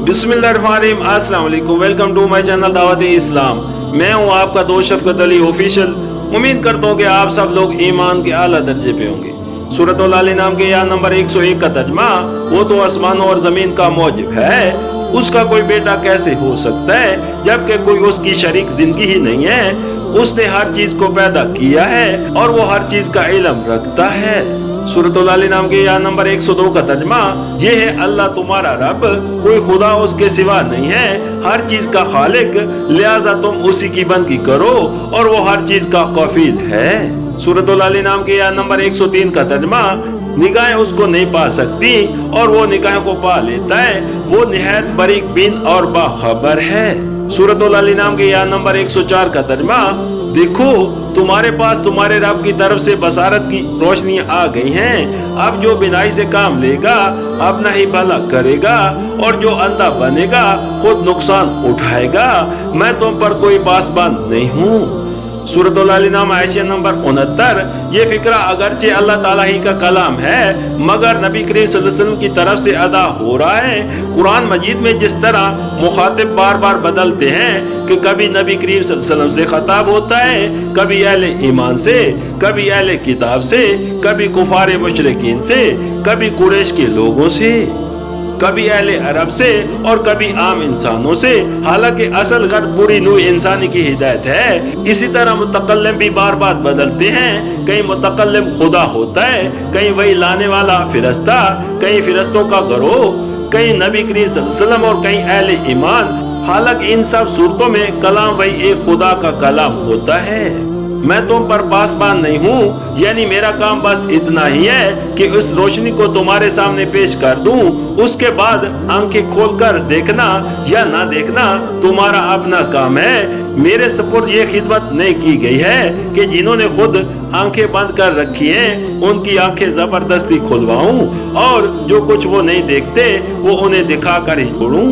बिस्मिल्लाहिर्रहमानिर्रहीम, अस्सलाम वालेकुम, वेलकम टू माय चैनल दावत इस्लाम। मैं हूं आपका दोस्त शफकत अली ऑफिशियल। उम्मीद करता हूं कि आप सब लोग ईमान के आला दर्जे पे होंगे। सूरतुल अल नाम के या नंबर 101 का तर्जमा, वो तो आसमानों और जमीन का मौजिब है, उसका कोई बेटा कैसे हो सकता है जबकि कोई उसकी शरीक जिंदगी ही नहीं है। उसने हर चीज को पैदा किया है और वो हर चीज का इल्म रखता है। सूरतुल अल नाम के या नंबर 102 का तर्जमा, ये है अल्लाह तुम्हारा रब, कोई खुदा उसके सिवा नहीं है, हर चीज का खालिक, लिहाजा तुम उसी की बंदगी करो और वो हर चीज का कफील है। सूरतुल अल नाम के या नंबर 103 का तर्जमा, निगाहें उसको नहीं पा सकती और वो निगाहों को पा लेता है, वो निहायत बरीक बिन और बाखबर है। सूरतुल अल नाम के या नंबर 104 का तर्जमा, देखो तुम्हारे पास तुम्हारे रब की तरफ से बसारत की रोशनी आ गई हैं। अब जो बिनाई से काम लेगा अपना ही भला करेगा और जो अंधा बनेगा खुद नुकसान उठाएगा। मैं तुम पर कोई पासबान नहीं हूँ। सूरतुल अल नाम आयशा नंबर 69, ये फिक्रा अगरचे अल्लाह ताला ही का कलाम है मगर नबी करीम सल्लल्लाहु अलैहि वसल्लम की तरफ से अदा हो रहा है। कुरान मजीद में जिस तरह मुखातिब बार बार बदलते हैं कि कभी नबी करीम सल्लल्लाहु अलैहि वसल्लम से खताब होता है, कभी अहले ईमान से, कभी अहले किताब से, कभी कुफारे मुशरिकीन से, कभी कुरैश के लोगों से, कभी अहले अरब से और कभी आम इंसानों से, हालांकि असल गर्द पूरी नूह इंसानी की हिदायत है। इसी तरह मुतकल्लिम भी बार बार बदलते हैं, कहीं मुतकल्लिम खुदा होता है, कहीं वही लाने वाला फिरस्ता, कहीं फिरस्तों का गरोह, कहीं नबी करीम सल्लल्लाहु अलैहि वसल्लम और कहीं अहले ईमान। हालांकि इन सब सूरतों में कलाम वही एक खुदा का कलाम होता है। मैं तुम पर पासबान नहीं हूँ, यानी मेरा काम बस इतना ही है कि उस रोशनी को तुम्हारे सामने पेश कर दूं, उसके बाद आंखें खोलकर देखना या ना देखना तुम्हारा अपना काम है। मेरे सपुर्द ये खिदमत नहीं की गई है कि जिन्होंने खुद आंखें बंद कर रखी हैं उनकी आंखें जबरदस्ती खुलवाऊं और जो कुछ वो नहीं देखते वो उन्हें दिखा कर ही छोड़ूं।